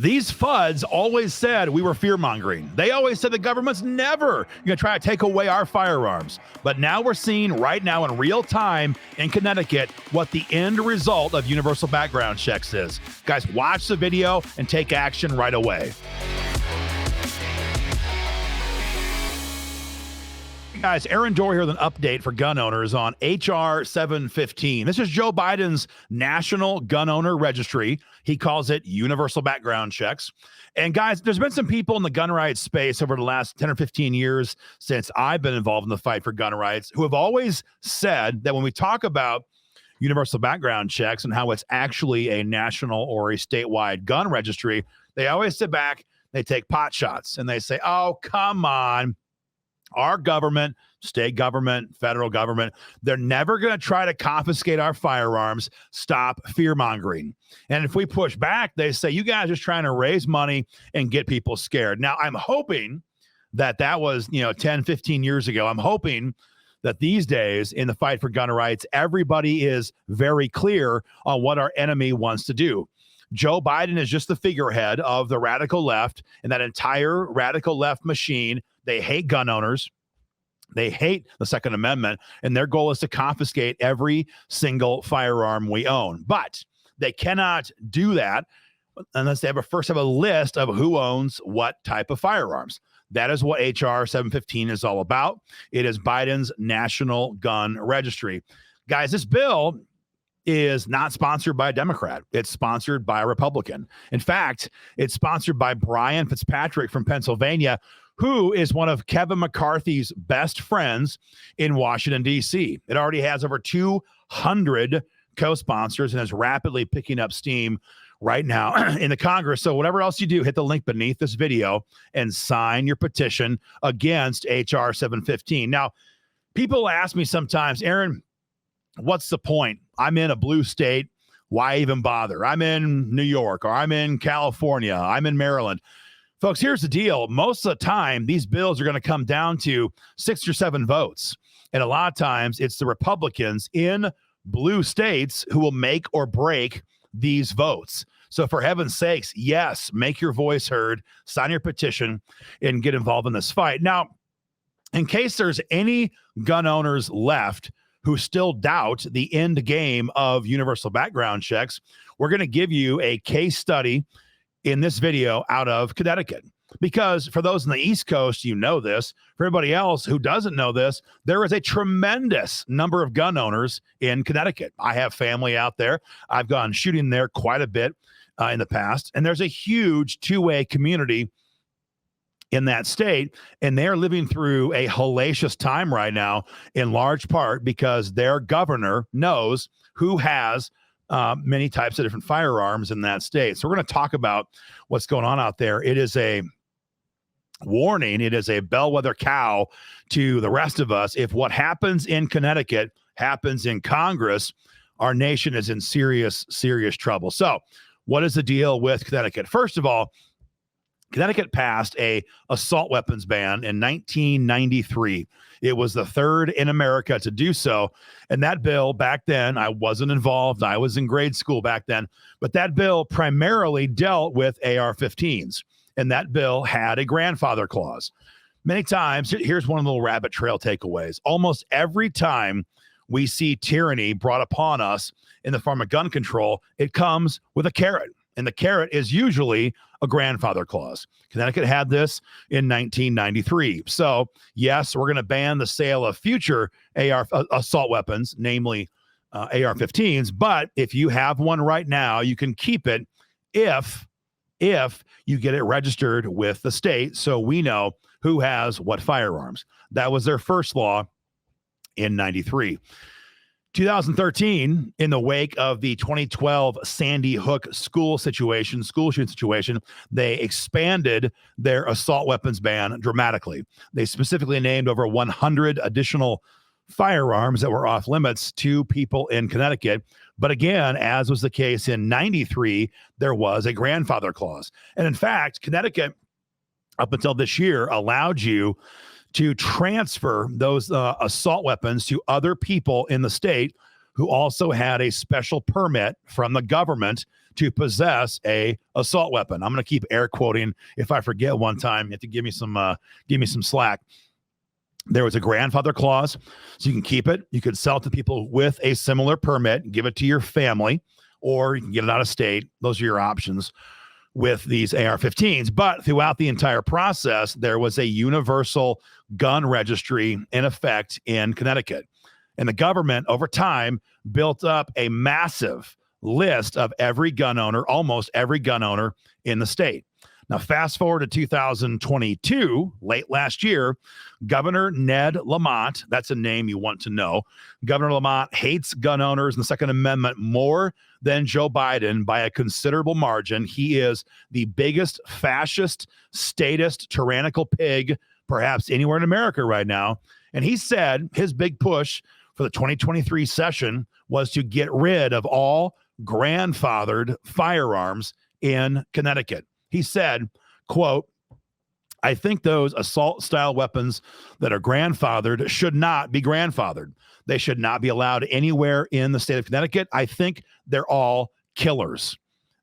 These FUDs always said we were fear-mongering. They always said the government's never going to try to take away our firearms. But now we're seeing right now in real time in Connecticut what the end result of universal background checks is. Guys, watch the video and take action right away. Guys, Aaron Dorr here with an update for gun owners on H.R. 715. This is Joe Biden's National Gun Owner Registry. He calls it universal background checks. And guys, there's been some people in the gun rights space over the last 10 or 15 years since I've been involved in the fight for gun rights who have always said that when we talk about universal background checks and how it's actually a national or a statewide gun registry, they always sit back, they take pot shots, and they say, oh, come on. Our government, state government, federal government, they're never going to try to confiscate our firearms. Stop fear-mongering. And if we push back, they say, you guys are just trying to raise money and get people scared. Now, I'm hoping that was, 10, 15 years ago. I'm hoping that these days in the fight for gun rights, everybody is very clear on what our enemy wants to do. Joe Biden is just the figurehead of the radical left and that entire radical left machine. They hate gun owners. They hate the Second Amendment, and their goal is to confiscate every single firearm we own. But they cannot do that unless they first have a list of who owns what type of firearms. That is what H.R. 715 is all about. It is Biden's National Gun Registry. Guys, this bill is not sponsored by a Democrat. It's sponsored by a Republican. In fact, it's sponsored by Brian Fitzpatrick from Pennsylvania, who is one of Kevin McCarthy's best friends in Washington, D.C. It already has over 200 co-sponsors and is rapidly picking up steam right now in the Congress. So whatever else you do, hit the link beneath this video and sign your petition against H.R. 715. Now, people ask me sometimes, Aaron, what's the point? I'm in a blue state. Why even bother? I'm in New York, or I'm in California. I'm in Maryland. Folks, here's the deal. Most of the time, these bills are going to come down to 6 or 7 votes. And a lot of times, it's the Republicans in blue states who will make or break these votes. So for heaven's sakes, yes, make your voice heard, sign your petition, and get involved in this fight. Now, in case there's any gun owners left who still doubt the end game of universal background checks, we're going to give you a case study in this video out of Connecticut. Because for those in the East Coast, you know this. For everybody else who doesn't know this, there is a tremendous number of gun owners in Connecticut. I have family out there. I've gone shooting there quite a bit in the past. And there's a huge two-way community in that state, and they're living through a hellacious time right now, in large part because their governor knows who has many types of different firearms in that state. So we're going to talk about what's going on out there. It is a warning. It is a bellwether cow to the rest of us. If what happens in Connecticut happens in Congress, our nation is in serious, serious trouble. So what is the deal with Connecticut? First of all, Connecticut passed a assault weapons ban in 1993. It was the third in America to do so. And that bill back then, I wasn't involved. I was in grade school back then. But that bill primarily dealt with AR-15s. And that bill had a grandfather clause. Many times, here's one little rabbit trail takeaways. Almost every time we see tyranny brought upon us in the form of gun control, it comes with a carrot. And the carrot is usually a grandfather clause. Connecticut had this in 1993. So, yes, we're going to ban the sale of future assault weapons, namely AR-15s. But if you have one right now, you can keep it if you get it registered with the state, so we know who has what firearms. That was their first law in 93. 2013, in the wake of the 2012 Sandy Hook school shooting situation, they expanded their assault weapons ban dramatically. They specifically named over 100 additional firearms that were off limits to people in Connecticut. But again, as was the case in 93, there was a grandfather clause. And in fact, Connecticut, up until this year, allowed you to transfer those assault weapons to other people in the state who also had a special permit from the government to possess a assault weapon. I'm going to keep air quoting. If I forget one time, you have to give me some slack. There was a grandfather clause, so you can keep it. You could sell it to people with a similar permit, give it to your family, or you can get it out of state. Those are your options with these AR-15s. But throughout the entire process, there was a universal gun registry in effect in Connecticut. And the government, over time, built up a massive list of every gun owner, almost every gun owner in the state. Now, fast forward to 2022, late last year, Governor Ned Lamont, that's a name you want to know. Governor Lamont hates gun owners and the Second Amendment more than Joe Biden by a considerable margin. He is the biggest fascist, statist, tyrannical pig, perhaps anywhere in America right now. And he said his big push for the 2023 session was to get rid of all grandfathered firearms in Connecticut. He said, quote, "I think those assault style weapons that are grandfathered should not be grandfathered. They should not be allowed anywhere in the state of Connecticut. I think they're all killers."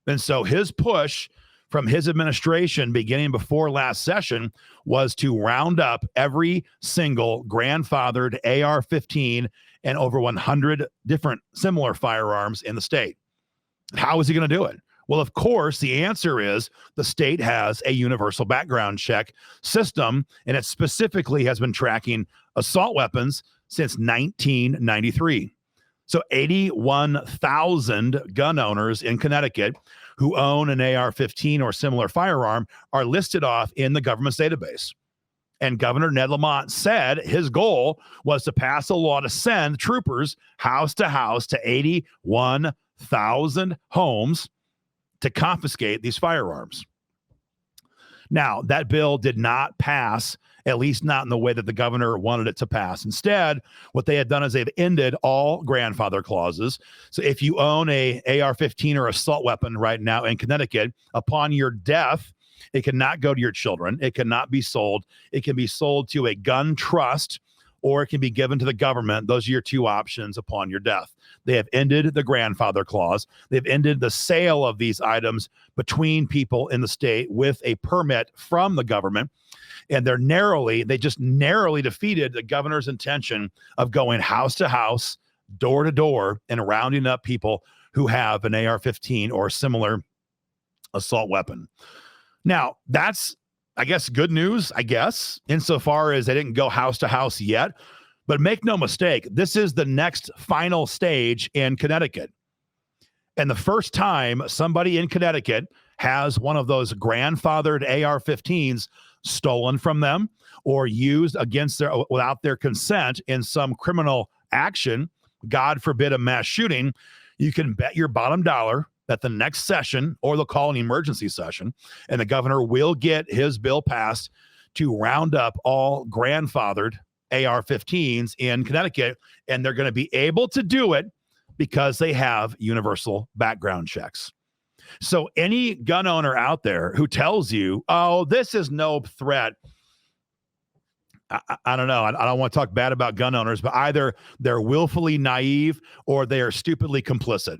And so his push from his administration beginning before last session was to round up every single grandfathered AR-15 and over 100 different similar firearms in the state. How is he going to do it? Well, of course, the answer is the state has a universal background check system, and it specifically has been tracking assault weapons since 1993. So 81,000 gun owners in Connecticut who own an AR-15 or similar firearm are listed off in the government's database. And Governor Ned Lamont said his goal was to pass a law to send troopers house to house to 81,000 homes to confiscate these firearms. Now, that bill did not pass, at least not in the way that the governor wanted it to pass. Instead, what they had done is they've ended all grandfather clauses. So if you own a AR-15 or assault weapon right now in Connecticut, upon your death, it cannot go to your children. It cannot be sold. It can be sold to a gun trust, or it can be given to the government. Those are your two options upon your death. They have ended the grandfather clause. They've ended the sale of these items between people in the state with a permit from the government. And they just narrowly defeated the governor's intention of going house to house, door to door, and rounding up people who have an AR-15 or similar assault weapon. Now, that's, I guess, good news, insofar as they didn't go house to house yet. But make no mistake, this is the next final stage in Connecticut. And the first time somebody in Connecticut has one of those grandfathered AR-15s stolen from them or used without their consent in some criminal action, God forbid a mass shooting, you can bet your bottom dollar that the next session, or they'll call an emergency session, and the governor will get his bill passed to round up all grandfathered AR-15s in Connecticut, and they're going to be able to do it because they have universal background checks. So any gun owner out there who tells you, oh, this is no threat, I don't know. I don't want to talk bad about gun owners, but either they're willfully naive or they are stupidly complicit.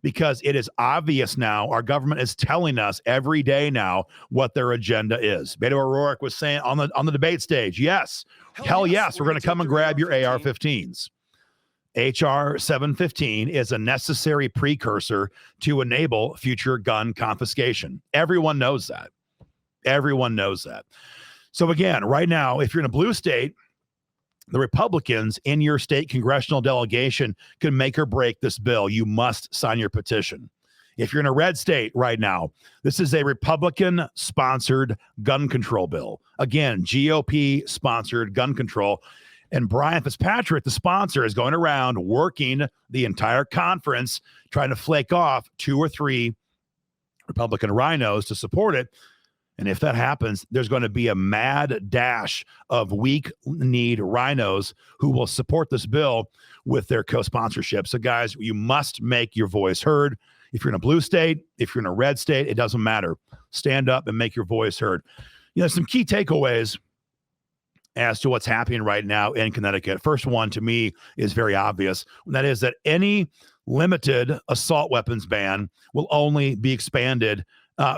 Because it is obvious now, our government is telling us every day now what their agenda is. Beto O'Rourke was saying on the debate stage, hell yes, we're going to come and grab your AR-15s. HR 715 is a necessary precursor to enable future gun confiscation. Everyone knows that. Everyone knows that. So again, right now, if you're in a blue state, the Republicans in your state congressional delegation can make or break this bill. You must sign your petition. If you're in a red state right now, this is a Republican-sponsored gun control bill. Again, GOP-sponsored gun control. And Brian Fitzpatrick, the sponsor, is going around working the entire conference, trying to flake off 2 or 3 Republican rhinos to support it. And if that happens, there's going to be a mad dash of weak-kneed rhinos who will support this bill with their co-sponsorship. So, guys, you must make your voice heard. If you're in a blue state, if you're in a red state, it doesn't matter. Stand up and make your voice heard. You know, some key takeaways as to what's happening right now in Connecticut. First one, to me, is very obvious. And that is that any limited assault weapons ban will only be expanded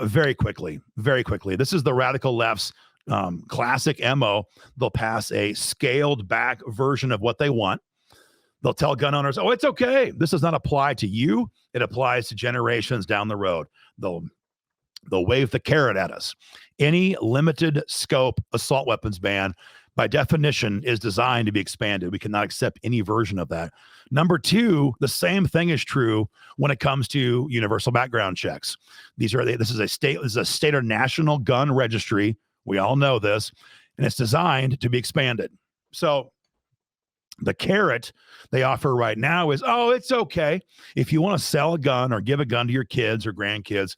very quickly, very quickly. This is the radical left's classic MO. They'll pass a scaled back version of what they want. They'll tell gun owners, oh, it's okay. This does not apply to you. It applies to generations down the road. They'll wave the carrot at us. Any limited scope assault weapons ban, by definition, is designed to be expanded. We cannot accept any version of that. Number two, the same thing is true when it comes to universal background checks. This is a state or national gun registry. We all know this, and it's designed to be expanded. So the carrot they offer right now is, oh, it's okay. If you want to sell a gun or give a gun to your kids or grandkids,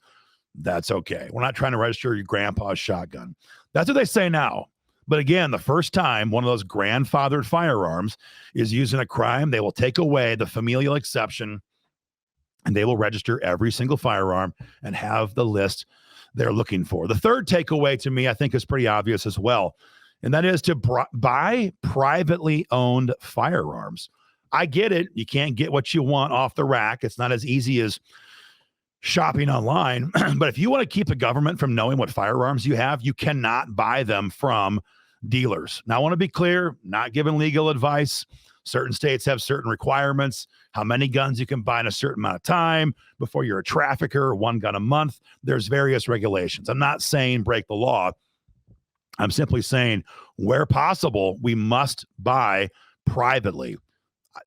that's okay. We're not trying to register your grandpa's shotgun. That's what they say now. But again, the first time one of those grandfathered firearms is used in a crime, they will take away the familial exception and they will register every single firearm and have the list they're looking for. The third takeaway to me, I think, is pretty obvious as well. And that is to buy privately owned firearms. I get it. You can't get what you want off the rack. It's not as easy as shopping online. But if you want to keep the government from knowing what firearms you have, you cannot buy them from dealers. Now, I want to be clear, not giving legal advice. Certain states have certain requirements, how many guns you can buy in a certain amount of time before you're a trafficker, one gun a month. There's various regulations. I'm not saying break the law. I'm simply saying where possible, we must buy privately.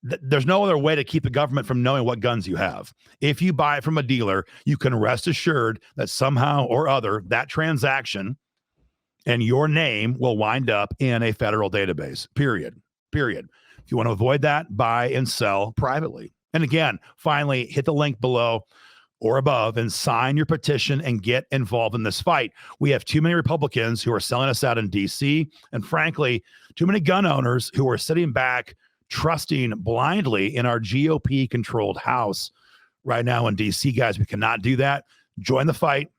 There's no other way to keep the government from knowing what guns you have. If you buy it from a dealer, you can rest assured that somehow or other that transaction and your name will wind up in a federal database, period. If you want to avoid that, buy and sell privately. And again, finally, hit the link below or above and sign your petition and get involved in this fight. We have too many Republicans who are selling us out in DC, and frankly, too many gun owners who are sitting back trusting blindly in our GOP controlled House right now in DC. Guys, we cannot do that. Join the fight.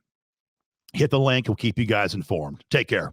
Hit the link. We'll keep you guys informed. Take care.